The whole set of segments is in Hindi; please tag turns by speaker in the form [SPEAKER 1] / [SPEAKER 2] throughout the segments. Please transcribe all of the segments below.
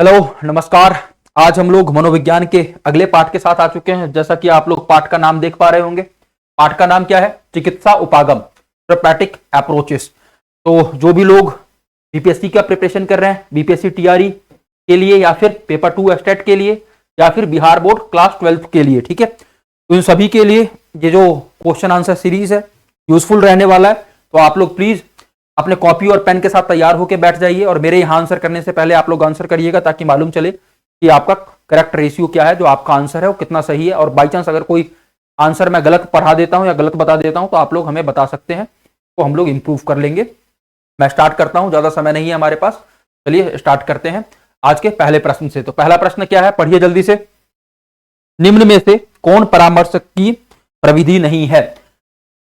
[SPEAKER 1] हेलो, नमस्कार। आज हम लोग मनोविज्ञान के अगले पाठ के साथ आ चुके हैं। जैसा कि आप लोग पाठ का नाम देख पा रहे होंगे। पाठ का नाम क्या है? चिकित्सा उपागम, थेरेपैटिक अप्रोचेस। तो जो भी लोग बीपीएससी का प्रिपरेशन कर रहे हैं, बीपीएससी टीआरई के लिए या फिर पेपर 2 स्टेट के लिए या फिर बिहार बोर्ड क्लास 12 के लिए, ठीक है, तो इन सभी के लिए ये जो क्वेश्चन आंसर सीरीज है यूजफुल रहने वाला है। तो आप लोग प्लीज अपने कॉपी और पेन के साथ तैयार होकर बैठ जाइए और मेरे यहां आंसर करने से पहले आप लोग आंसर करिएगा, ताकि मालूम चले कि आपका करेक्ट रेशियो क्या है, जो आपका आंसर है वो कितना सही है। और बाई चांस अगर कोई आंसर मैं गलत पढ़ा देता हूं या गलत बता देता हूं तो आप लोग हमें बता सकते हैं, तो हम लोग इंप्रूव कर लेंगे। मैं स्टार्ट करता हूं, ज्यादा समय नहीं है हमारे पास। चलिए स्टार्ट करते हैं आज के पहले प्रश्न से। तो पहला प्रश्न क्या है, पढ़िए जल्दी से। निम्न में से कौन परामर्श की प्रविधि नहीं है?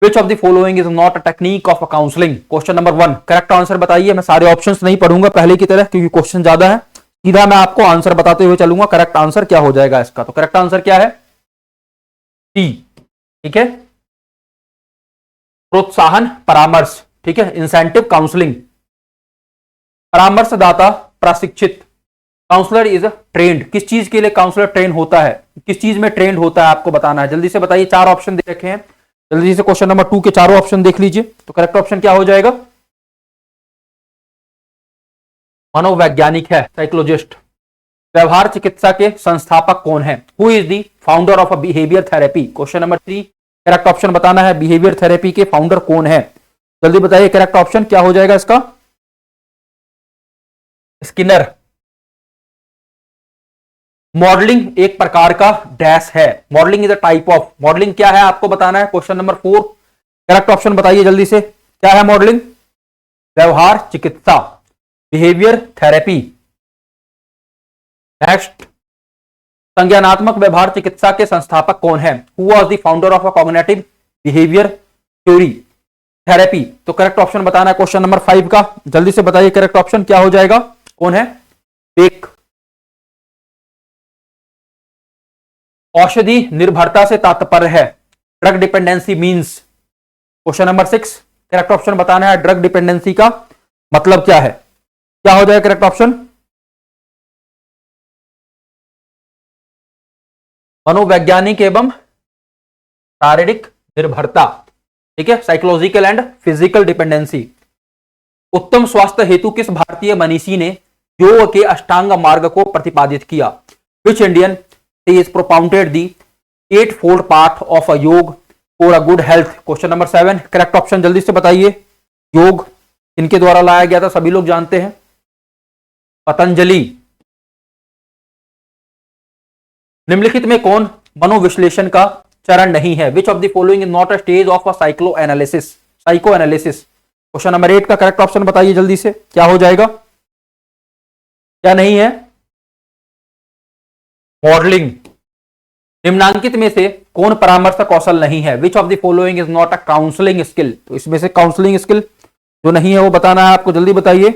[SPEAKER 1] Which of the following is not a technique of counseling? Question number 1, correct answer बताइए। मैं सारे ऑप्शंस नहीं पढ़ूंगा पहले की तरह, क्योंकि क्वेश्चन ज्यादा है। सीधा मैं आपको आंसर बताते हुए चलूंगा। करेक्ट आंसर क्या हो जाएगा इसका? तो करेक्ट आंसर क्या है? सी, ठीक है, प्रोत्साहन परामर्श, ठीक है, इंसेंटिव काउंसलिंग। परामर्शदाता प्रशिक्षित, काउंसलर इज ट्रेंड। किस चीज के लिए काउंसलर ट्रेन होता है? किस चीज में ट्रेंड होता है आपको बताना है। जल्दी से बताइए, 4 ऑप्शन दे रखे हैं। जल्दी से क्वेश्चन नंबर 2 के चारों ऑप्शन देख लीजिए। तो करेक्ट ऑप्शन क्या हो जाएगा? मनोवैज्ञानिक है, साइकोलॉजिस्ट। व्यवहार चिकित्सा के संस्थापक कौन है? Who is the founder of a behaviour therapy? Question number 3, correct option बताना है। बिहेवियर थेरेपी के फाउंडर कौन है? जल्दी बताइए, करेक्ट ऑप्शन क्या हो जाएगा इसका? स्किनर। मॉडलिंग एक प्रकार का डैश है। Modelling is a type of, modelling क्या है आपको बताना है। क्वेश्चन नंबर 4, करेक्ट ऑप्शन बताइए जल्दी से, क्या है मॉडलिंग? व्यवहार चिकित्सा, बिहेवियर थेरेपी। नेक्स्ट, संज्ञानात्मक व्यवहार चिकित्सा के संस्थापक कौन है? Who was the founder of a cognitive behaviour theory therapy? तो करेक्ट ऑप्शन बताना है क्वेश्चन नंबर 5 का। जल्दी से बताइए, करेक्ट ऑप्शन क्या हो जाएगा? कौन है? बेक। औषधि निर्भरता से तात्पर्य है, drug dependency means. Question number 6, correct option बताना है। ड्रग डिपेंडेंसी का मतलब क्या है? क्या हो जाएगा करेक्ट ऑप्शन? मनोवैज्ञानिक एवं शारीरिक निर्भरता, ठीक है, साइकोलॉजिकल एंड फिजिकल डिपेंडेंसी। उत्तम स्वास्थ्य हेतु किस भारतीय मनीषी ने योग के अष्टांग मार्ग को प्रतिपादित किया? Which Indian is propounded the 8-fold path of a yoga for a good health? Question number 7, correct option जल्दी से बताइए। योग इनके द्वारा लाया गया था, सभी लोग जानते हैं, पतंजलि। निम्नलिखित में कौन मनोविश्लेषण का चरण नहीं है? Which of the following is not a stage of a psycho analysis? Question number 8 का करेक्ट ऑप्शन बताइए जल्दी से, क्या हो जाएगा? क्या नहीं है? मॉडलिंग। निम्नांकित में से कौन परामर्श कौशल नहीं है? Which of the following is not a counselling skill? तो इसमें से काउंसलिंग स्किल जो नहीं है वो बताना है आपको। जल्दी बताइए,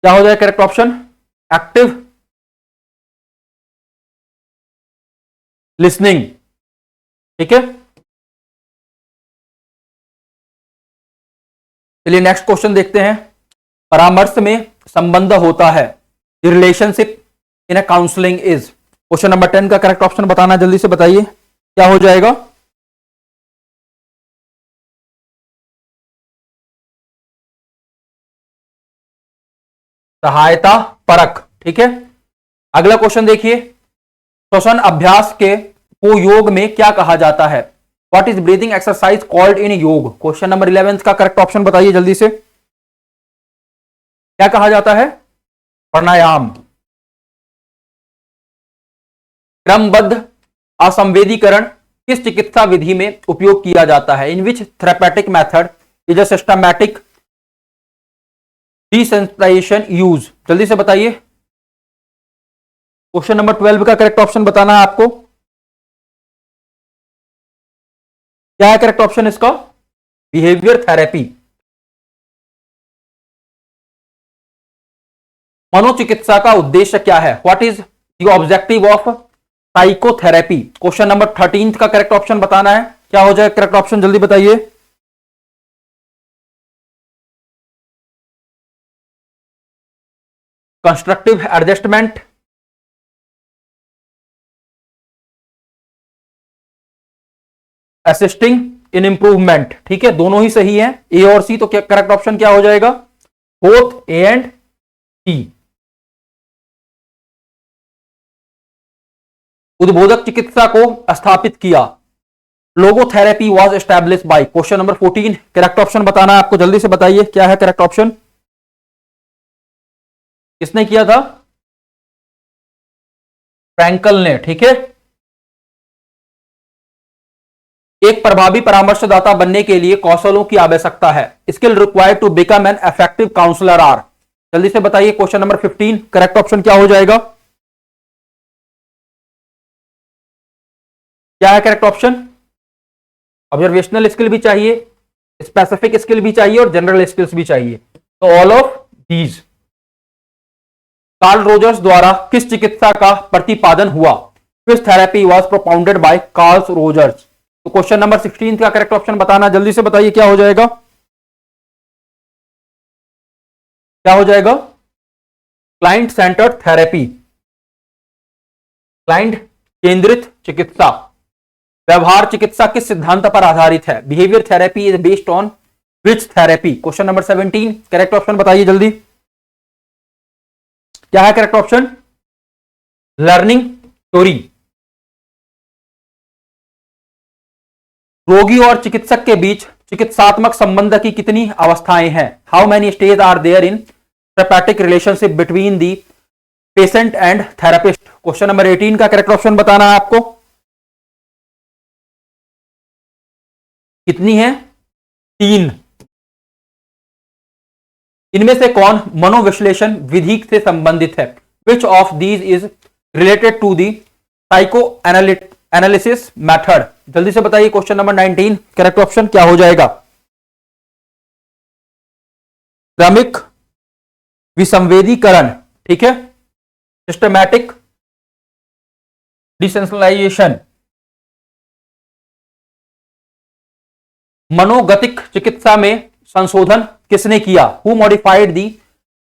[SPEAKER 1] क्या हो जाए करेक्ट ऑप्शन? एक्टिव लिसनिंग, ठीक है। चलिए नेक्स्ट क्वेश्चन देखते हैं। परामर्श में संबंध होता है, relationship in a counselling is. Question number 10 का करेक्ट ऑप्शन बताना, जल्दी से बताइए, क्या हो जाएगा? सहायता परक, ठीक है। अगला क्वेश्चन देखिए, श्वसन अभ्यास के को योग में क्या कहा जाता है? What is breathing exercise called in yoga? Question number 11 का करेक्ट ऑप्शन बताइए जल्दी से, क्या कहा जाता है? प्राणायाम। क्रमबद्ध असंवेदीकरण किस चिकित्सा विधि में उपयोग किया जाता है? In which therapeutic method is a systematic desensitisation use? जल्दी से बताइए। क्वेश्चन नंबर 12 का करेक्ट ऑप्शन बताना है आपको, क्या है करेक्ट ऑप्शन इसका? Behaviour therapy. मनोचिकित्सा का उद्देश्य क्या है? What is the objective of psychotherapy? Question number 13 का करेक्ट ऑप्शन बताना है, क्या हो जाए करेक्ट ऑप्शन? जल्दी बताइए। कंस्ट्रक्टिव एडजस्टमेंट, असिस्टिंग इन इंप्रूवमेंट। ठीक है, दोनों ही सही है, ए और सी। तो क्या करेक्ट ऑप्शन क्या हो जाएगा? बोथ ए एंड सी। उद्बोधक चिकित्सा को स्थापित किया, logotherapy was establish bye. Question number 14, correct option बताना है आपको, जल्दी से बताइए क्या है करेक्ट ऑप्शन। किसने किया था? फ्रैंकल ने। ठीक है, एक प्रभावी परामर्शदाता बनने के लिए कौशलों की आवश्यकता है। Skill required to become an effective counsellor are. जल्दी से बताइए क्वेश्चन नंबर 15, करेक्ट ऑप्शन क्या हो जाएगा? क्या है करेक्ट ऑप्शन? ऑब्जर्वेशनल स्किल भी चाहिए, स्पेसिफिक स्किल भी चाहिए और जनरल स्किल्स भी चाहिए। तो all of these. Carl Rogers द्वारा किस चिकित्सा का प्रतिपादन हुआ? Which therapy was propounded by Carl Rogers. तो क्वेश्चन नंबर 16 का करेक्ट ऑप्शन बताना, जल्दी से बताइए क्या हो जाएगा? क्या हो जाएगा? क्लाइंट सेंटर्ड थेरेपी, क्लाइंट केंद्रित चिकित्सा। व्यवहार चिकित्सा किस सिद्धांत पर आधारित है? Behaviour therapy is based on which therapy. Question number 17, correct option बताइए जल्दी। क्या है करेक्ट ऑप्शन? Learning theory. रोगी और चिकित्सक के बीच चिकित्सात्मक संबंध की कितनी अवस्थाएं हैं? How many stage are there in therapeutic relationship between the patient and therapist. Question number 18 का करेक्ट ऑप्शन बताना है आपको। कितनी है? 3। इनमें से कौन मनोविश्लेषण विधि से संबंधित है? Which of these is related to the psycho analysis method. जल्दी से बताइए क्वेश्चन नंबर 19, करेक्ट ऑप्शन क्या हो जाएगा? क्रमिक विसंवेदीकरण। ठीक है, सिस्टमैटिक डिसेंसिटाइजेशन। मनोगतिक चिकित्सा में संशोधन किसने किया? Who modified the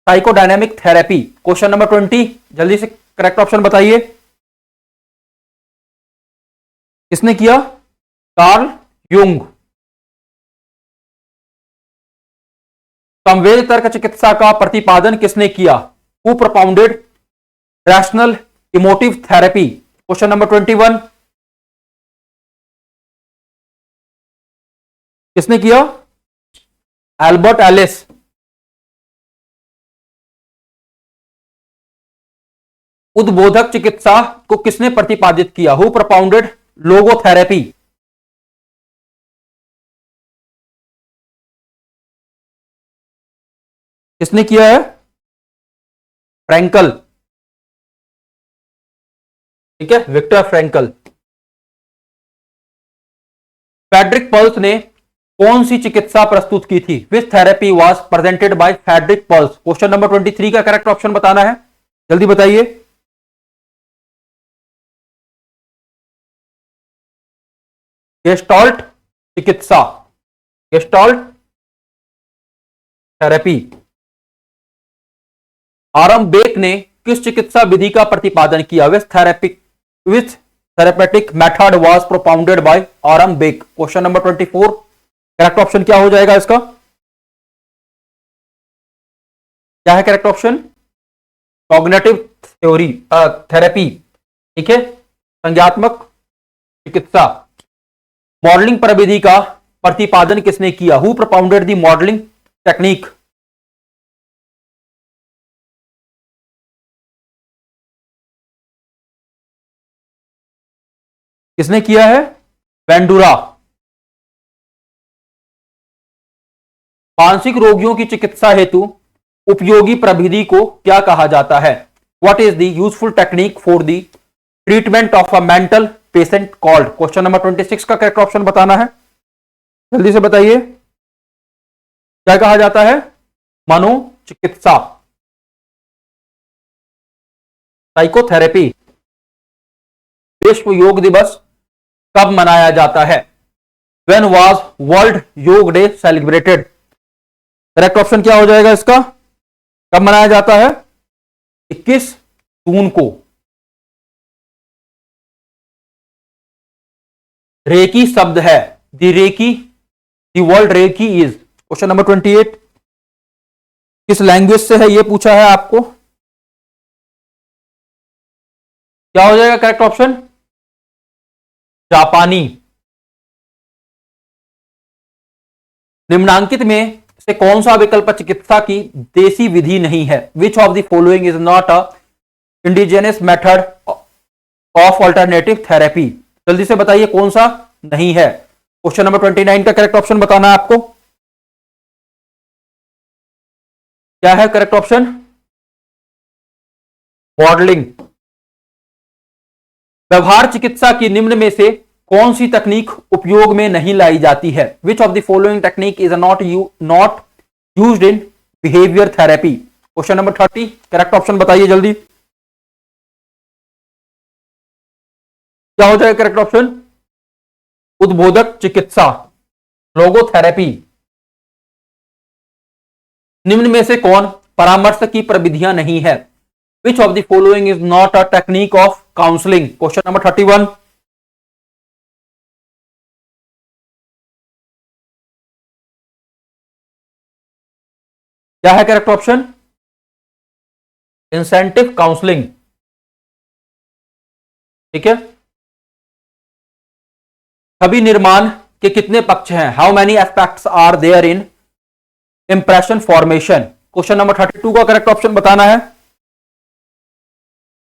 [SPEAKER 1] psychodynamic therapy. Question number 20, जल्दी से करेक्ट ऑप्शन बताइए। किसने किया? Carl Jung. संवेद तर्क चिकित्सा का प्रतिपादन किसने किया? Who propounded rational emotive therapy. Question number 21, किसने किया? Albert Alice. उद्बोधक चिकित्सा को किसने प्रतिपादित किया? Who propounded logotherapy. किसने किया है? फ्रैंकल। ठीक है, विक्टर फ्रैंकल। फ्रेडरिक पर्ल्स ने कौन सी चिकित्सा प्रस्तुत की थी? Which therapy was presented by Frederick Perls. Question number 23 का करेक्ट ऑप्शन बताना है, जल्दी बताइए। गेस्टाल्ट चिकित्सा, गेस्टाल्ट थेरेपी। आरम बेक ने किस चिकित्सा विधि का प्रतिपादन किया? Which therapeutic method was propounded by Aaron Beck. Question number 24, correct option क्या हो जाएगा इसका? क्या है correct option? Cognitive theory therapy. ठीक है, संज्ञात्मक चिकित्सा। मॉडलिंग प्रविधि का प्रतिपादन किसने किया? Who propounded the modelling technique. किसने किया है? वेंडुरा। मानसिक रोगियों की चिकित्सा हेतु उपयोगी प्रविधि को क्या कहा जाता है? What is the useful technique for the treatment of a mental patient called. Question number 26 का करेक्ट ऑप्शन बताना है, जल्दी से बताइए। क्या कहा जाता है? मनोचिकित्सा, साइकोथेरेपी। विश्व योग दिवस कब मनाया जाता है? व्हेन वाज वर्ल्ड योग डे सेलिब्रेटेड। करेक्ट ऑप्शन क्या हो जाएगा इसका? कब मनाया जाता है? 21 जून को रेकी शब्द है, the reiki, the world reiki is, question number 28 किस लैंग्वेज से है, यह पूछा है आपको। क्या हो जाएगा करेक्ट ऑप्शन, जापानी। निम्नांकित में से कौन सा विकल्प चिकित्सा की देसी विधि नहीं है, which of the following is not a indigenous method of alternative therapy. जल्दी से बताइए कौन सा नहीं है। क्वेश्चन नंबर 29 का करेक्ट ऑप्शन बताना है आपको। क्या है करेक्ट ऑप्शन, मॉडलिंग। व्यवहार चिकित्सा की निम्न में से कौन सी तकनीक उपयोग में नहीं लाई जाती है, which of the following technique is not used in behaviour therapy. Question number 30 correct option बताइए जल्दी। क्या हो जाएगा करेक्ट ऑप्शन, उद्बोधक चिकित्सा, लोगोथेरेपी। निम्न में से कौन परामर्श की प्रविधियां नहीं है, which of the following is not a technique of counselling. Question number 31 क्या है करेक्ट ऑप्शन, इंसेंटिव काउंसलिंग। ठीक है, छवि निर्माण के कितने पक्ष हैं, how many aspects are there in impression formation. Question number 32 का करेक्ट ऑप्शन बताना है।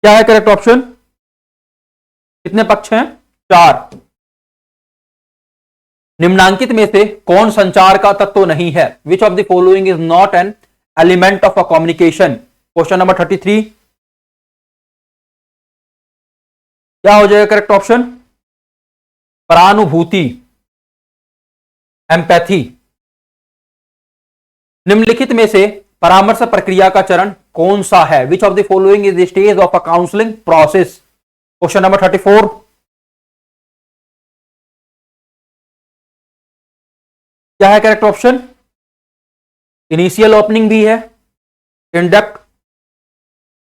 [SPEAKER 1] क्या है करेक्ट ऑप्शन, कितने पक्ष हैं, 4। निम्नांकित में से कौन संचार का तत्व नहीं है, which of the following is not an element of a communication. Question number 33 क्या हो जाएगा करेक्ट ऑप्शन, परानुभूति, एम्पैथी। निम्नलिखित में से परामर्श प्रक्रिया का चरण कौन सा है, which of the following is the stage of a counselling process. Question number 34 क्या है करेक्ट ऑप्शन, इनिशियल ओपनिंग भी है, इन डेप्थ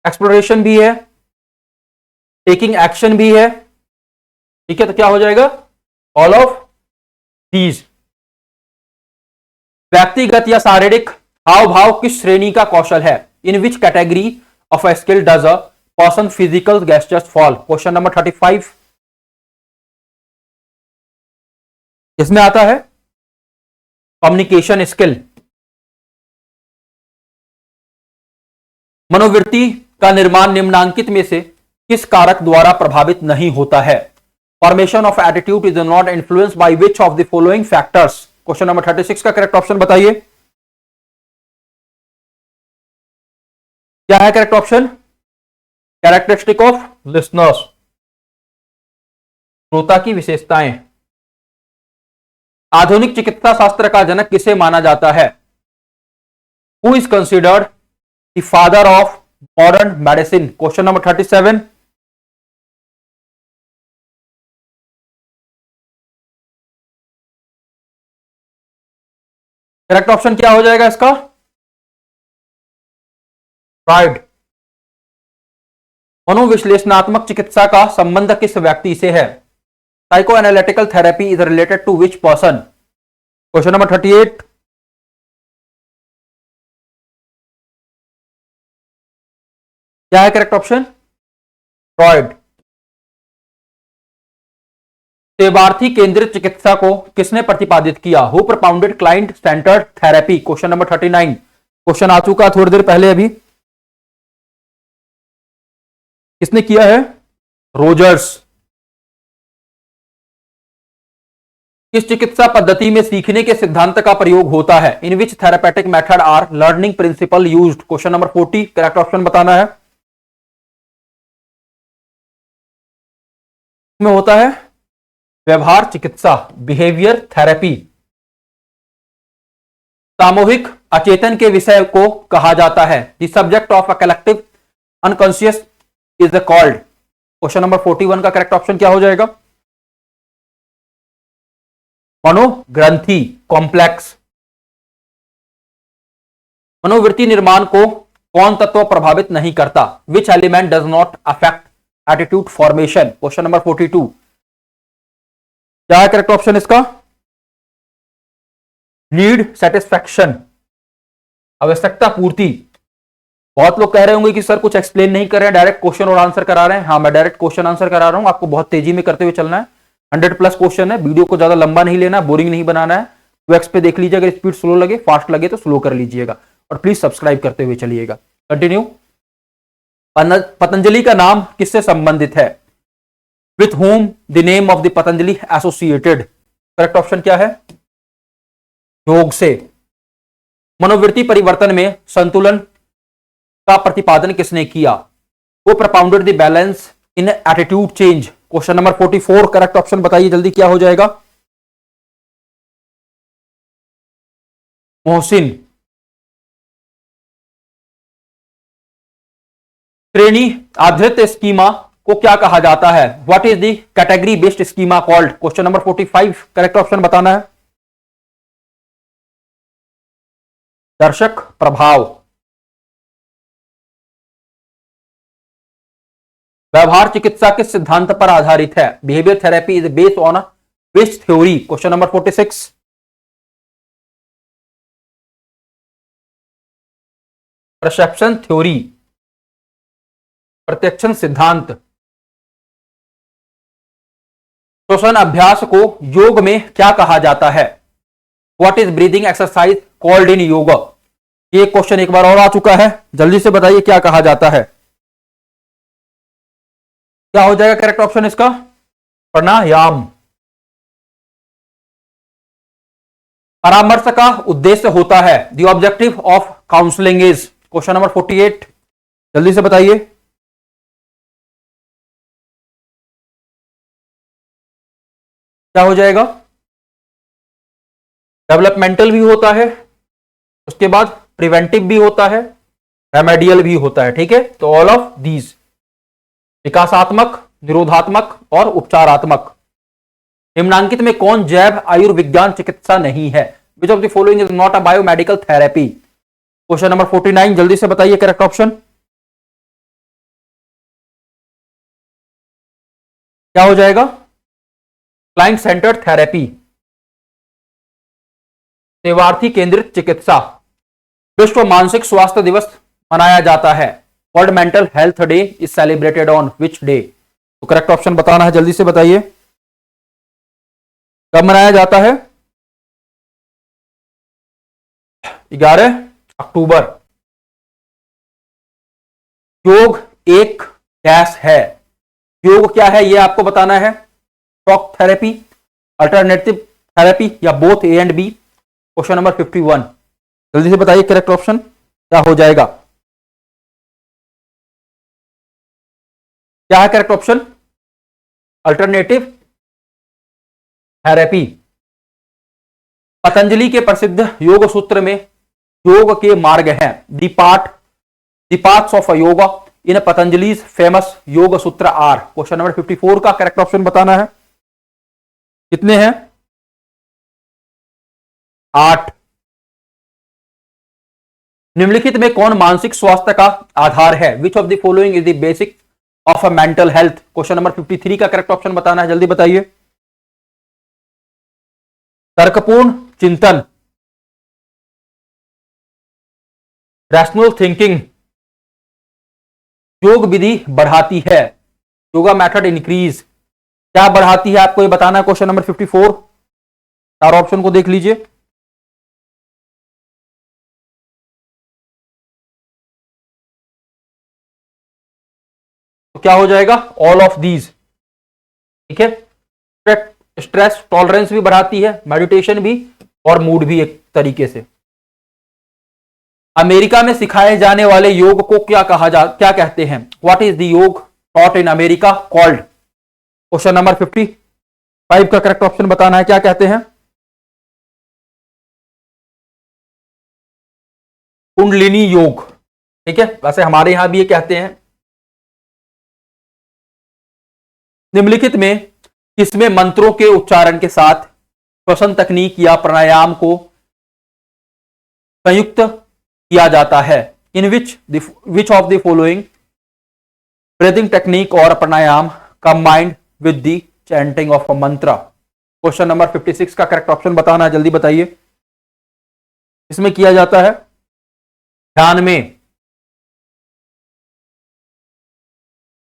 [SPEAKER 1] एक्सप्लोरेशन भी है, टेकिंग एक्शन भी है। ठीक है, तो क्या हो जाएगा, ऑल ऑफ दीज। व्यक्तिगत या शारीरिक हाव भाव किस श्रेणी का कौशल है, in which category of a skill does a person physical gestures fall. Question number 35 इसमें आता है कम्युनिकेशन स्किल। मनोवृत्ति का निर्माण निम्नांकित में से किस कारक द्वारा प्रभावित नहीं होता है, formation of attitude is not influenced by which of the following factors. Question number 36 का करेक्ट ऑप्शन बताइए। क्या है correct option, characteristic of listeners, श्रोता की विशेषताएं। आधुनिक चिकित्सा शास्त्र का जनक किसे माना जाता है, who is considered the father of modern medicine. Question number 37 correct option क्या हो जाएगा इसका, फ्राइड। मनोविश्लेषणात्मक चिकित्सा का संबंध किस व्यक्ति से है, psycho analytical therapy is related to which person. Question number 38 क्या है करेक्ट ऑप्शन, फ्रॉइड। सेवार्थी केंद्रित चिकित्सा को किसने प्रतिपादित किया, who propounded client centred therapy. Question number 39 question आ चुका थोड़ी देर पहले, अभी किसने किया है, रोजर्स। किस चिकित्सा पद्धति में सीखने के सिद्धांत का प्रयोग होता है, in which therapeutic method are learning principle used. Question number 40 correct option बताना है। में होता है व्यवहार चिकित्सा, बिहेवियर थेरेपी। सामूहिक अचेतन के विषय को कहा जाता है, the subject of a collective unconscious is called. Question number 41 का करेक्ट ऑप्शन क्या हो जाएगा, मनोग्रंथि, कॉम्प्लेक्स। मनोवृत्ति निर्माण को कौन तत्व प्रभावित नहीं करता? Which element does not affect attitude formation? Question number 42। क्या है करेक्ट ऑप्शन इसका? नीड सेटिस्फैक्शन, आवश्यकता पूर्ति। बहुत लोग कह रहे होंगे कि सर कुछ एक्सप्लेन नहीं कर रहे हैं, डायरेक्ट क्वेश्चन और आंसर करा रहे हैं। हाँ, मैं डायरेक्ट क्वेश्चन आंसर करा रहा हूं, आपको बहुत तेजी में करते हुए चलना है। 100+ क्वेश्चन है, वीडियो को ज्यादा लंबा नहीं लेना, बोरिंग नहीं बनाना है। 2x पे देख लीजिए, अगर स्पीड स्लो लगे, फास्ट लगे तो स्लो कर लीजिएगा, और प्लीज सब्सक्राइब करते हुए चलिएगा। कंटिन्यू। पतंजलि का नाम किससे संबंधित है? With home the name of the Patanjali associated? Correct option क्या है? योग से। मनोवृत्ति परिवर्तन में संतुलन का प्रतिपादन किसने किया? वो propounded the balance in attitude change. Question number 44 correct option बताइए जल्दी, क्या हो जाएगा? मोहसिन। श्रेणी आधारित स्कीमा को क्या कहा जाता है? What is the category based schema called? Question number 45 correct option बताना है। दर्शक प्रभाव। व्यवहार चिकित्सा किस सिद्धांत पर आधारित है? Behaviour therapy is based on which theory? Question number 46। Perception theory, प्रत्यक्षण सिद्धांत। श्वसन अभ्यास को योग में क्या कहा जाता है? What is breathing exercise called in योग? ये क्वेश्चन एक बार और आ चुका है, जल्दी से बताइए क्या कहा जाता है? क्या हो जाएगा करेक्ट ऑप्शन इसका? प्राणायाम। परामर्श का उद्देश्य होता है, the objective of counselling is? Question number 48 जल्दी से बताइए। क्या हो जाएगा? डेवलपमेंटल भी होता है, उसके बाद प्रिवेंटिव भी होता है, रेमेडियल भी होता है। ठीक है, तो ऑल ऑफ दीज, विकासात्मक, निरोधात्मक और उपचारात्मक। निम्नांकित में कौन जैव आयुर्विज्ञान चिकित्सा नहीं है? Which of the following is not a biomedical therapy? Question number 49 जल्दी से बताइए करेक्ट ऑप्शन। क्या हो जाएगा? क्लाइंट सेंटर्ड थेरेपी, सेवार्थी केंद्रित चिकित्सा। विश्व मानसिक स्वास्थ्य दिवस मनाया जाता है, world mental health day is celebrated on which day? तो करेक्ट ऑप्शन बताना है, जल्दी से बताइए कब मनाया जाता है? 11 अक्टूबर। योग एक डैश है, योग क्या है ये आपको बताना है। शॉक थेरेपी, अल्टरनेटिव थेरेपी या both A and B? Question number 51 जल्दी से बताइए करेक्ट ऑप्शन क्या हो जाएगा? क्या है correct option? Alternative therapy. Patanjali के प्रसिद्ध योग सूत्र में योग के मार्ग हैं, the parts of yoga in Patanjali famous योग सूत्र आर? क्वेश्चन नंबर 54 का करेक्ट ऑप्शन बताना है। कितने हैं? 8। निम्नलिखित में कौन मानसिक स्वास्थ्य का आधार है? Which of the following is the basic of a mental health? Question number 53 का करेक्ट ऑप्शन बताना है, जल्दी बताइए। तर्कपूर्ण चिंतन, रैशनल थिंकिंग। योग विधि बढ़ाती है, योगा मेथड इंक्रीज। क्या बढ़ाती है आपको ये बताना है? Question number 54। चार ऑप्शन को देख लीजिए। तो क्या हो जाएगा? All of these. ठीक है, स्ट्रेस टॉलरेंस भी बढ़ाती है, मेडिटेशन भी, और मूड भी एक तरीके से। अमेरिका में सिखाए जाने वाले योग को क्या कहते हैं? व्हाट इज द योग taught in America called? Question number 55 का करेक्ट ऑप्शन बताना है, क्या कहते हैं? कुंडलिनी योग। ठीक है, वैसे हमारे यहां भी ये कहते हैं। निम्नलिखित में किसमें मंत्रों के उच्चारण के साथ श्वसन तकनीक या प्राणायाम को संयुक्त किया जाता है? In which of the following breathing technique और pranayama combined with the chanting of a mantra. Question number 56 का करेक्ट ऑप्शन बताना है, जल्दी बताइए। इसमें किया जाता है ध्यान में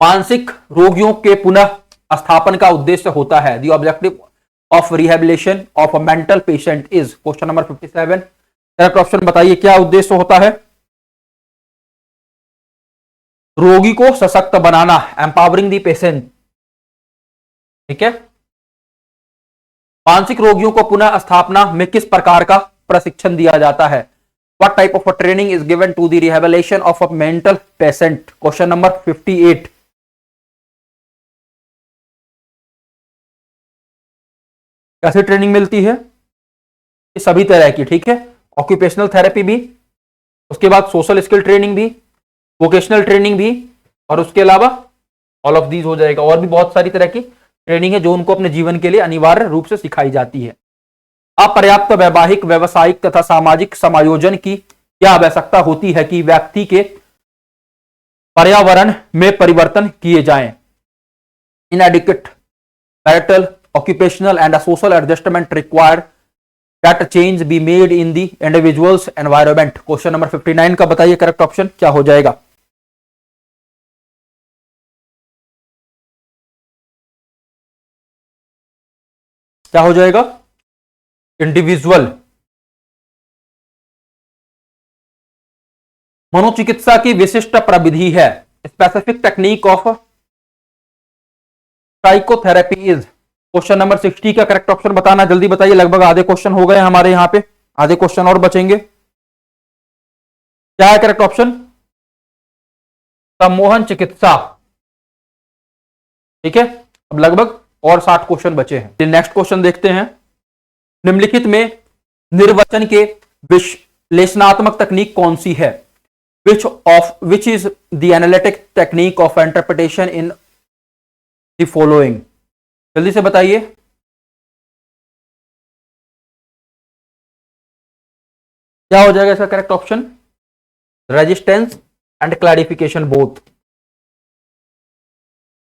[SPEAKER 1] मानसिक रोगियों के पुनः स्थापन का उद्देश्य होता है। The objective of rehabilitation of a mental patient is. Question number 57 correct option बताइए, क्या उद्देश्य होता है? रोगी को सशक्त बनाना, एम्पावरिंग द पेशेंट। ठीक है, मानसिक रोगियों को पुनः स्थापना में किस प्रकार का प्रशिक्षण दिया जाता है? What type of a training is given to the rehabilitation of a mental patient? Question number 58 कैसे ट्रेनिंग मिलती है? सभी तरह की, ठीक है, ऑक्यूपेशनल थेरेपी भी, उसके बाद सोशल स्किल ट्रेनिंग भी, वोकेशनल ट्रेनिंग भी, और उसके अलावा ऑल ऑफ दीज हो जाएगा। और भी बहुत सारी तरह की ट्रेनिंग है जो उनको अपने जीवन के लिए अनिवार्य रूप से सिखाई जाती है। अपर्याप्त वैवाहिक, व्यवसायिक तथा सामाजिक समायोजन की क्या आवश्यकता होती है कि व्यक्ति के पर्यावरण में परिवर्तन किए जाएं? इनएडिक्वेट marital, occupational and a social adjustment required that change be made in the individual's environment। Question number 59 का बताइए करेक्ट ऑप्शन क्या हो जाएगा? क्या हो जाएगा? इंडिविजुअल। मनोचिकित्सा की विशिष्ट प्रविधि है। Specific technique of psychotherapy is. Question number 60 का करेक्ट ऑप्शन बताना, जल्दी बताइए। लगभग आधे क्वेश्चन हो गए हमारे यहां पे, आधे क्वेश्चन और बचेंगे। क्या है करेक्ट ऑप्शन? सम्मोहन चिकित्सा। ठीक है, अब लगभग और 60 क्वेश्चन बचे हैं। नेक्स्ट क्वेश्चन देखते हैं। निम्नलिखित में निर्वचन के विश्लेषणात्मक तकनीक कौन सी है? Which is the analytic technique of interpretation in the following? जल्दी से बताइए। क्या हो जाएगा इसका correct option? Resistance and clarification both.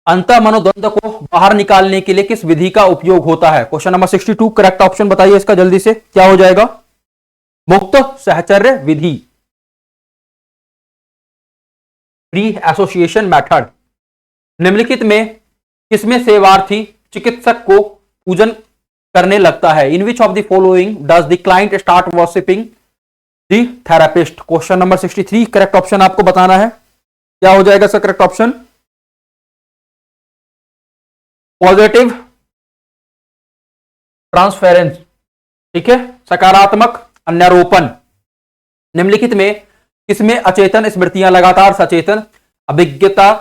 [SPEAKER 1] अंतः मनोद्वंद को बाहर निकालने के लिए किस विधि का उपयोग होता है? क्वेश्चन नंबर 62 करेक्ट ऑप्शन बताइए इसका जल्दी से, क्या हो जाएगा? मुक्त सहचर्य विधि, फ्री एसोसिएशन मेथड। निम्नलिखित में किसमें सेवार्थी चिकित्सक को पूजन करने लगता है? In which of the following does the client start worshipping the therapist? Question number 63 correct option आपको बताना है, क्या हो जाएगा sir correct option? Positive transference. ठीक है, सकारात्मक अन्यारोपण। निम्नलिखित में किसमें अचेतन स्मृतियां लगातार सचेतन अभिज्ञता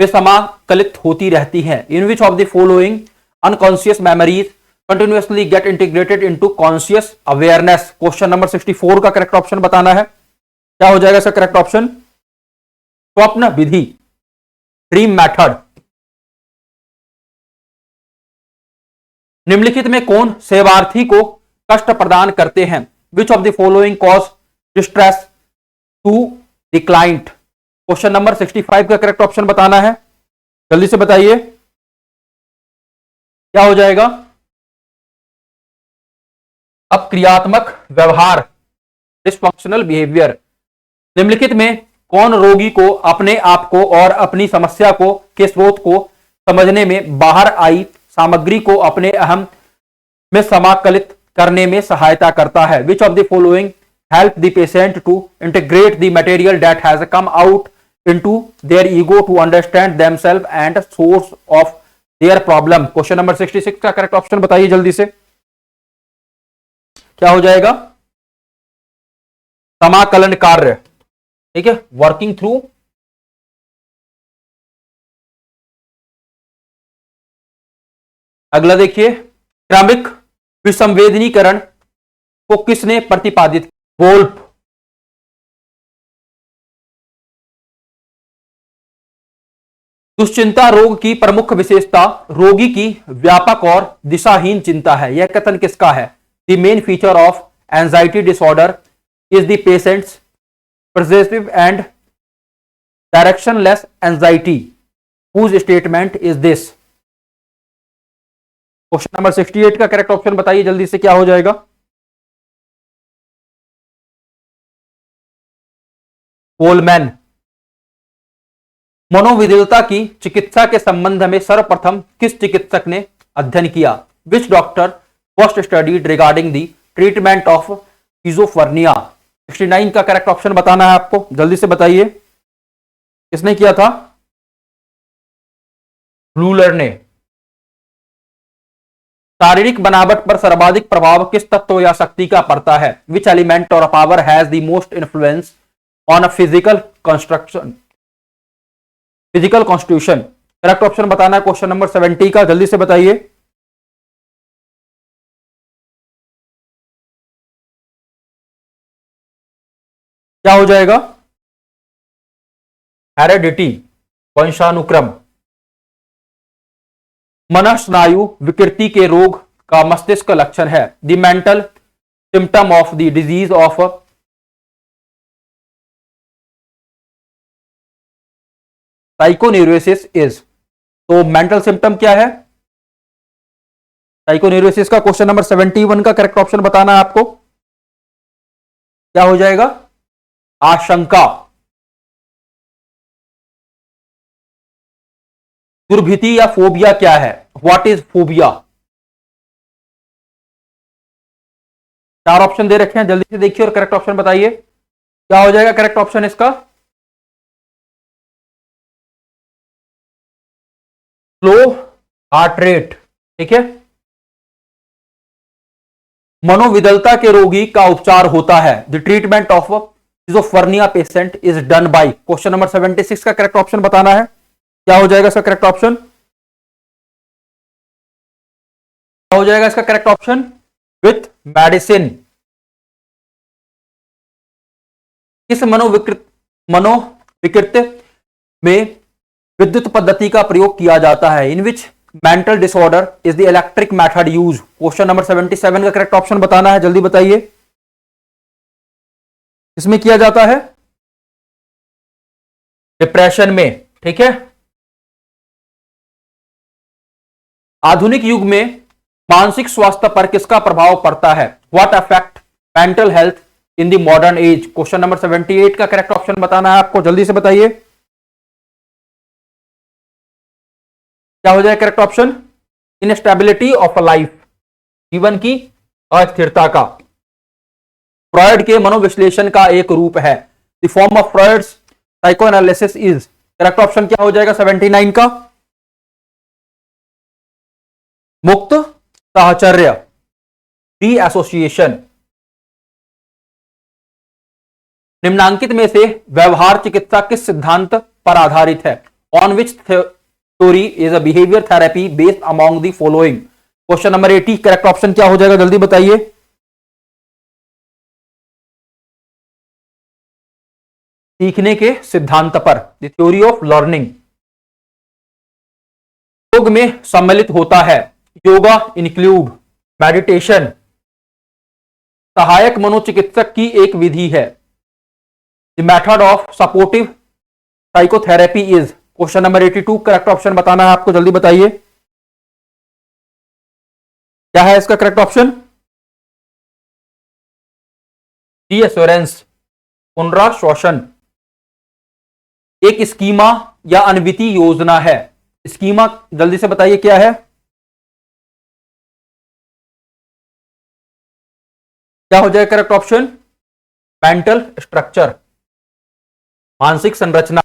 [SPEAKER 1] वे समाकलित होती रहती हैं? In which of the following unconscious memories continuously get integrated into conscious awareness? Question number 64 का करेक्ट ऑप्शन बताना है, क्या हो जाएगा सर करेक्ट ऑप्शन? स्वप्न विधि, ड्रीम मेथड। निम्नलिखित में कौन सेवार्थी को कष्ट प्रदान करते हैं? Which of the following cause distress to the client? Question number 65 का करेक्ट ऑप्शन बताना है, जल्दी से बताइए, क्या हो जाएगा? अब क्रियात्मक व्यवहार, डिसफंक्शनल बिहेवियर। निम्नलिखित में कौन रोगी को अपने आप को और अपनी समस्या को के स्रोत को समझने में बाहर आई सामग्री को अपने अहम में समाकलित करने में सहायता करता है? Which of the following help the patient to integrate the material that has come out into their ego to understand themselves and source of their problem? Question number 66 का करेक्ट ऑप्शन बताइए जल्दी से, क्या हो जाएगा? समाकलन कार्य। ठीक है, वर्किंग थ्रू। अगला देखिए, क्रमिक विसंवेदनीकरण को किसने प्रतिपादित? वोल्फ। दुश्चिंता रोग की प्रमुख विशेषता रोगी की व्यापक और दिशाहीन चिंता है। यह कथन किसका है? The main feature of anxiety disorder is the patients possessive and directionless anxiety. Whose statement is this? Question number 68 का करेक्ट ऑप्शन बताइए जल्दी से, क्या हो जाएगा? कोलमैन। मनोविद्यता की चिकित्सा के संबंध में सर्वप्रथम किस चिकित्सक ने अध्ययन किया? Which doctor first studied regarding the treatment of schizophrenia? 69 का करेक्ट ऑप्शन बताना है आपको, जल्दी से बताइए, किसने किया था? ब्लूलर ने। शारीरिक बनावट पर सर्वाधिक प्रभाव किस तत्व या शक्ति का पड़ता है? विच एलिमेंट और power has the most influence on a physical constitution? Correct option बताना है क्वेश्चन नंबर 70 का, जल्दी से बताइए। क्या हो जाएगा? हेरेडिटी, वंशानुक्रम। मनस्नायु विकृति के रोग का मस्तिष्क लक्षण है। The mental symptom of the disease of psychoneurosis is. तो मेंटल सिम्टम क्या है साइकोन्यूरोसिस का? क्वेश्चन नंबर 71 का करेक्ट ऑप्शन बताना है आपको, क्या हो जाएगा? आशंका। दुर्भीति या फोबिया क्या है? What is phobia? 4 ऑप्शन दे रखे हैं, जल्दी से देखिए और करेक्ट ऑप्शन बताइए, क्या हो जाएगा करेक्ट ऑप्शन इसका? Slow heart rate. ठीक है। मनोविदलता के रोगी का उपचार होता है। The treatment of schizophrenia patient is done by. Question number 76 का करेक्ट ऑप्शन बताना है, क्या हो जाएगा इसका करेक्ट ऑप्शन? क्या हो जाएगा इसका करेक्ट ऑप्शन? With medicine. किस मनोविकृत में विद्युत पद्धति का प्रयोग किया जाता है? In which mental disorder is the electric method use? Question number 77 का करेक्ट ऑप्शन बताना है, जल्दी बताइए, इसमें किया जाता है? डिप्रेशन में। ठीक है। आधुनिक युग में मानसिक स्वास्थ्य पर किसका प्रभाव पड़ता है? What affect mental health in the modern age? Question number 78 का करेक्ट ऑप्शन बताना है आपको, जल्दी से बताइए, क्या हो जाए correct option? Instability of life, जीवन की अस्थिरता का। फ्रॉयड के मनोविश्लेषण का एक रूप है। The form of Freud's psychoanalysis is. Correct option क्या हो जाएगा 79 का? मुक्त साहचर्य, डी एसोसिएशन। निम्नांकित में से व्यवहार चिकित्सा किस सिद्धांत पर आधारित है? On which theory is a behaviour therapy based among the following? Question number 80 correct option क्या हो जाएगा, जल्दी बताइए, सीखने के सिद्धांत पर, द थ्योरी ऑफ लर्निंग। योग में सम्मिलित होता है। Yoga include meditation. सहायक मनोचिकित्सक की एक विधि है। The method of supportive psychotherapy is. Question number 82 correct option बताना है आपको, जल्दी बताइए, क्या है इसका करेक्ट ऑप्शन? रीअश्योरेंस, पुनराश्वासन। एक स्कीमा या अनुविति योजना है। स्कीमा जल्दी से बताइए क्या है? क्या हो जाए करेक्ट ऑप्शन? मेंटल स्ट्रक्चर, मानसिक संरचना।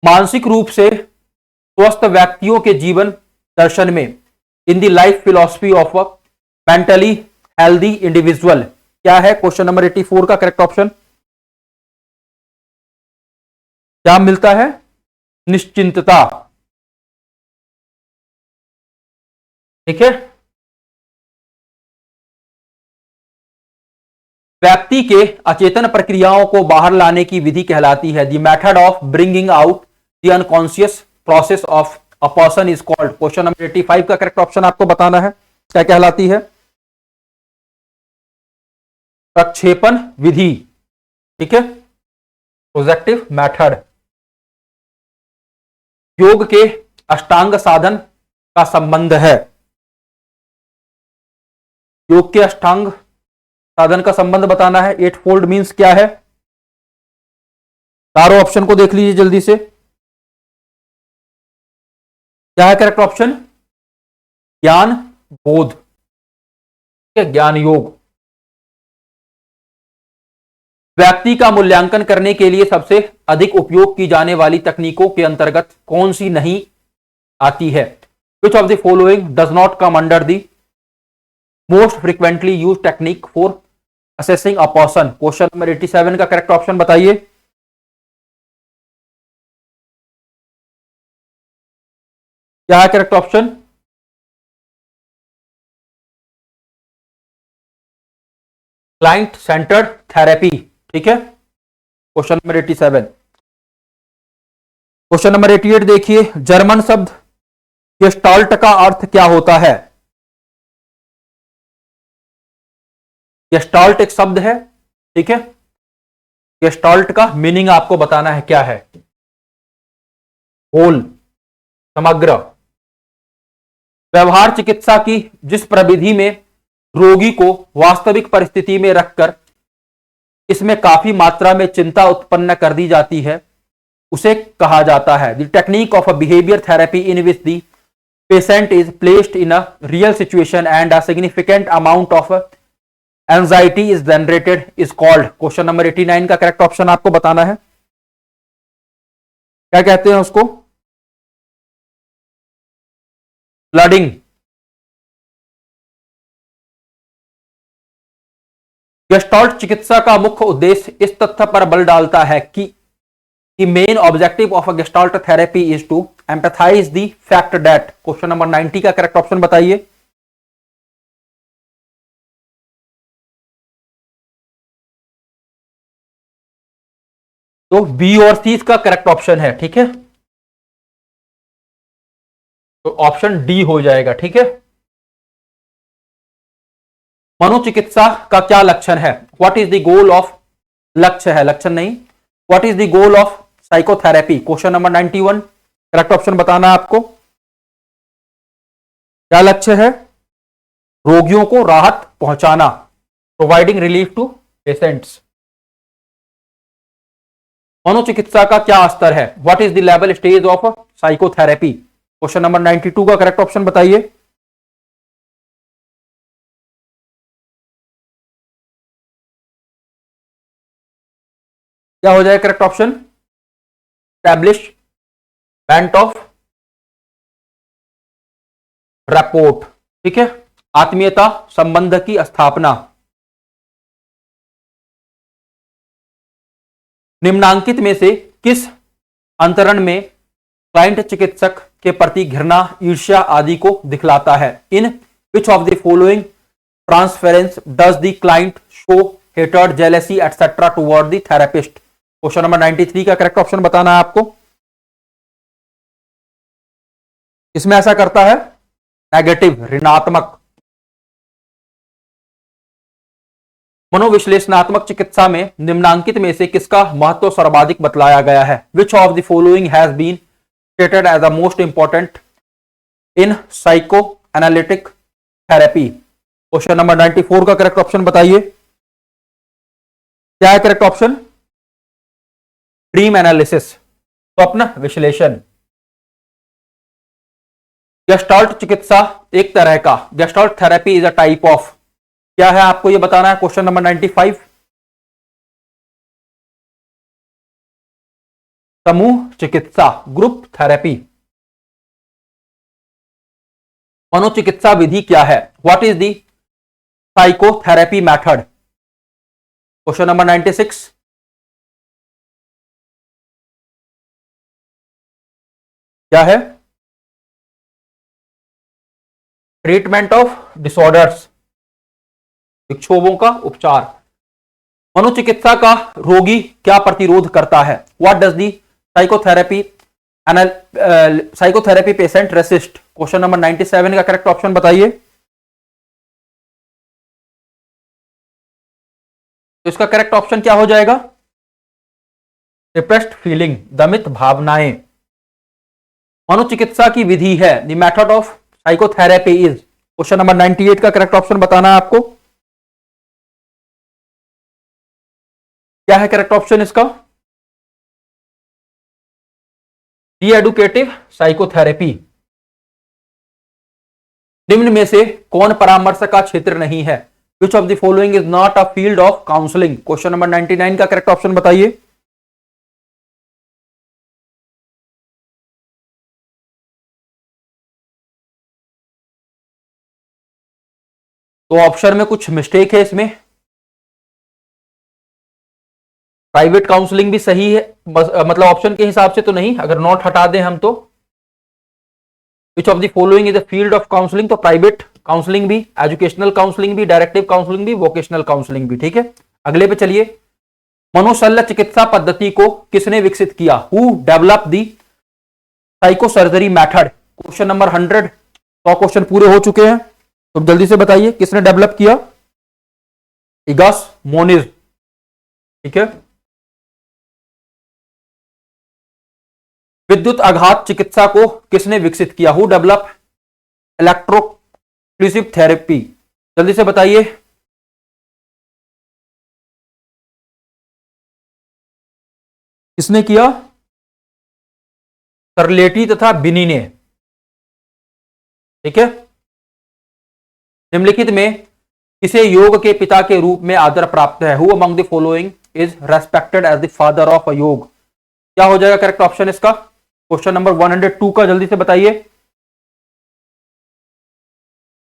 [SPEAKER 1] मानसिक रूप से स्वस्थ व्यक्तियों के जीवन दर्शन में in the life philosophy of mentally healthy individual क्या है? क्वेश्चन नंबर 84 का करेक्ट ऑप्शन क्या मिलता है? निश्चिंतता। ठीक है। व्यक्ति के अचेतन प्रक्रियाओं को बाहर लाने की विधि कहलाती है। The method of bringing out the unconscious process of a person is called. Question number 85 का करेक्ट ऑप्शन आपको बताना है, क्या कहलाती है? प्रक्षेपण विधि। ठीक है, प्रोजेक्टिव मेथड। योग के अष्टांग साधन का संबंध है। योग के अष्टांग साधन का संबंध बताना है। 8 फोल्ड मीन्स क्या है? चारों ऑप्शन को देख लीजिए जल्दी से। क्या है करेक्ट ऑप्शन? ज्ञान बोध, ज्ञान योग। व्यक्ति का मूल्यांकन करने के लिए सबसे अधिक उपयोग की जाने वाली तकनीकों के अंतर्गत कौन सी नहीं आती है? Which of the following does not come under the most frequently use technique for assessing a person? Question number 87 का करेक्ट ऑप्शन बताइए। क्या है correct option? Client centred therapy. ठीक है, क्वेश्चन नंबर 87। क्वेश्चन नंबर 88 देखिए, जर्मन शब्द गेस्टाल्ट का अर्थ क्या होता है? गेस्टाल्ट एक शब्द है, ठीक है, गेस्टाल्ट का मीनिंग आपको बताना है क्या है? होल, समग्र। व्यवहार चिकित्सा की जिस प्रविधि में रोगी को वास्तविक परिस्थिति में रखकर इसमें काफी मात्रा में चिंता उत्पन्न कर दी जाती है, उसे कहा जाता है the technique of a behaviour therapy in which the patient is placed in a real situation and a significant amount of anxiety is generated is called. Question number 89 का करेक्ट ऑप्शन आपको बताना है। क्या कहते हैं उसको? फ्लडिंग। गेस्टाल्ट चिकित्सा का मुख्य उद्देश्य इस तथ्य पर बल डालता है कि main objective of a gestalt therapy is to empathise the fact that. Question number 90 का करेक्ट ऑप्शन बताइए। तो बी और सी इसका करेक्ट ऑप्शन है, ठीक है, तो ऑप्शन डी हो जाएगा। ठीक है, मनोचिकित्सा का क्या लक्षण है? What is the goal of, लक्ष्य है, लक्षण नहीं, what is the goal of psychotherapy? Question number 91 correct option बताना है आपको। क्या लक्ष्य है? रोगियों को राहत पहुंचाना, प्रोवाइडिंग रिलीफ टू पेशेंट्स। मनोचिकित्सा का क्या स्तर है? What is the level stage of psychotherapy? Question number 92 का करेक्ट ऑप्शन बताइए। क्या हो जाए correct option? Establishment of rapport. ठीक है, आत्मीयता संबंध की स्थापना। निम्नांकित में से किस अंतरण में क्लाइंट चिकित्सक के प्रति घृणा, ईर्ष्या आदि को दिखलाता है? In which of the following transference does the client show hatred, jealousy etcetera toward the therapist? Question number 93 का करेक्ट ऑप्शन बताना है आपको। इसमें ऐसा करता है? नेगेटिव, ऋणात्मक। मनोविश्लेषणात्मक चिकित्सा में निम्नांकित में से किसका महत्व सर्वाधिक बतलाया गया है? Which of the following has been stated as the most important in psycho analytic therapy? Question number 94 का करेक्ट ऑप्शन बताइए। क्या है करेक्ट ऑप्शन? ड्रीम एनालिसिस, स्वप्न विश्लेषण। गेस्टाल्ट चिकित्सा एक तरह का, gestalt therapy is a type of, क्या है आपको यह बताना है? Question number 95। समूह चिकित्सा, ग्रुप थेरेपी। मनोचिकित्सा विधि क्या है? What is the psychotherapy method? Question number 96। क्या है? ट्रीटमेंट ऑफ डिसऑर्डर्स, विक्षोभों का उपचार। मनोचिकित्सा का रोगी क्या प्रतिरोध करता है? What does the psychotherapy patient resist? Question number 97 का करेक्ट ऑप्शन बताइए। तो इसका करेक्ट ऑप्शन क्या हो जाएगा? रिप्रेस्ड फीलिंग, दमित भावनाएं। मनोचिकित्सा की विधि है, the method of psychotherapy is. Question number 98 का करेक्ट ऑप्शन बताना है आपको। क्या है करेक्ट ऑप्शन इसका? D educative psychotherapy. निम्न में से कौन परामर्श का क्षेत्र नहीं है? Which of the following is not a field of counselling? Question number 99 का करेक्ट ऑप्शन बताइए। तो ऑप्शन में कुछ मिस्टेक है इसमें। प्राइवेट काउंसलिंग भी सही है, मतलब ऑप्शन के हिसाब से तो नहीं, अगर नॉट हटा दें हम तो। विच of the following is the field of counselling, तो प्राइवेट काउंसलिंग भी, एजुकेशनल काउंसलिंग भी, डायरेक्टिव काउंसलिंग भी, वोकेशनल काउंसलिंग भी। ठीक है, अगले पे चलिए। मनोशल्य चिकित्सा पद्धति को किसने विकसित किया? Who develop the psychosurgery method? Question number 100। 100 question पूरे हो चुके हैं, तो जल्दी से बताइए किसने डेवलप किया? इगस मोनिज। ठीक है। विद्युत आघात चिकित्सा को किसने विकसित किया? Who develop electroconvulsive therapy? जल्दी से बताइए। किसने किया? सरलेटी तथा बिनी ने। ठीक है। निम्नलिखित में किसे योग के पिता के रूप में आदर प्राप्त है? Who among the following is respected as the father of yoga? क्या हो जाएगा करेक्ट ऑप्शन इसका? क्वेश्चन नंबर 102 का जल्दी से बताइए।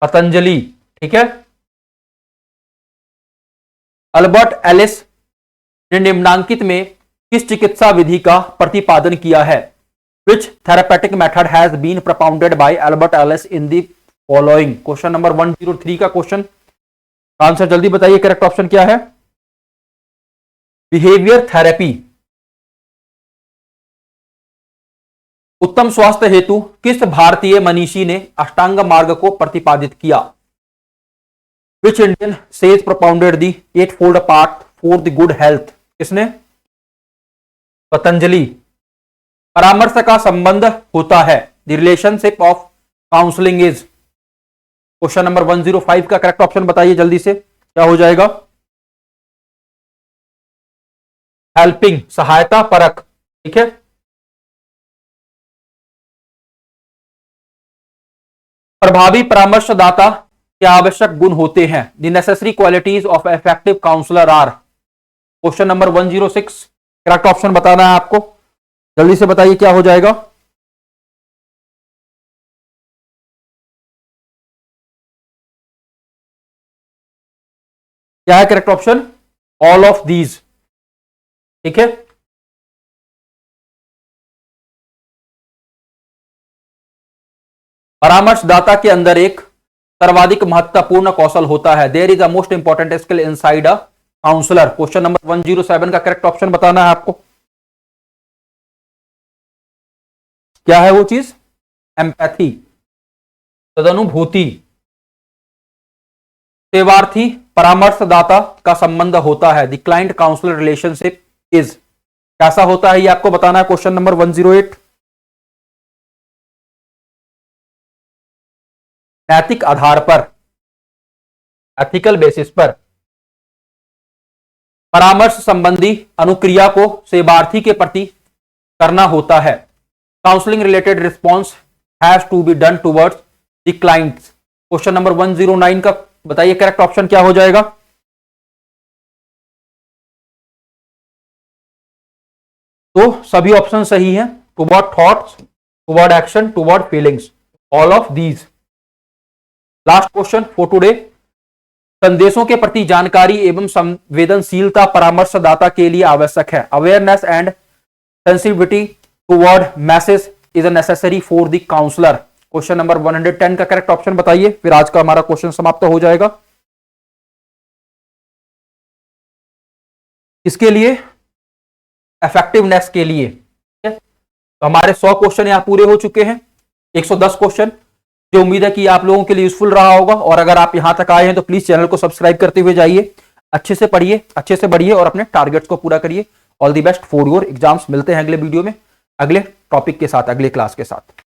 [SPEAKER 1] पतंजलि। ठीक है। अल्बर्ट एलिस ने निम्नांकित में किस चिकित्सा विधि का प्रतिपादन किया है? Which therapeutic method has been propounded by Albert Ellis in the following? Question number 103 का क्वेश्चन आंसर जल्दी बताइए, करेक्ट ऑप्शन क्या है? Behaviour therapy. उत्तम स्वास्थ्य हेतु किस भारतीय मनीषी ने अष्टांग मार्ग को प्रतिपादित किया? Which Indian says propounded the 8-fold path for the good health? किसने? पतंजलि। परामर्श का संबंध होता है, the relationship of counselling is? Question number 105 का करेक्ट ऑप्शन बताइए जल्दी से, क्या हो जाएगा? हेल्पिंग, सहायता परक। ठीक है। प्रभावी परामर्शदाता के आवश्यक गुण होते हैं, the necessary qualities of effective counsellor are? Question number 106 correct option बताना है आपको, जल्दी से बताइए क्या हो जाएगा? क्या है correct option? All of these. ठीक है। परामर्शदाता के अंदर एक सर्वाधिक महत्वपूर्ण कौशल होता है, there is a most important skill inside a counsellor? Question number 107 का करेक्ट ऑप्शन बताना है आपको। क्या है वो चीज? एम्पैथी, तदनुभूति। सेवार्थी परामर्शदाता का संबंध होता है, the client counsellor relationship is? कैसा होता है ये आपको बताना है। Question number 108। नैतिक आधार पर, एथिकल बेसिस पर परामर्श संबंधी अनुक्रिया को सेवार्थी के प्रति करना होता है, counselling related response has to be done towards the clients? Question number 109 का बताइए करेक्ट ऑप्शन क्या हो जाएगा? तो सभी ऑप्शन सही हैं, toward thoughts, toward action, toward feelings, all of these. Last question for today. संदेशों के प्रति जानकारी एवं संवेदनशीलता परामर्शदाता के लिए आवश्यक है, awareness and sensitivity toward message is necessary for the counsellor? Question number 110 का करेक्ट ऑप्शन बताइए, फिर आज का हमारा क्वेश्चन समाप्त हो जाएगा। इसके लिए इफेक्टिवनेस के लिए। तो हमारे 100 क्वेश्चन यहां पूरे हो चुके हैं, 110 क्वेश्चन, जो उम्मीद है कि आप लोगों के लिए यूजफुल रहा होगा। और अगर आप यहां तक आए हैं तो प्लीज चैनल को सब्सक्राइब करते हुए जाइए, अच्छे से पढ़िए, अच्छे से बढ़िए और अपने टारगेट्स को पूरा करिए। All the best for your exams. मिलते हैं अगले वीडियो में अगले टॉपिक के साथ, अगले क्लास के साथ।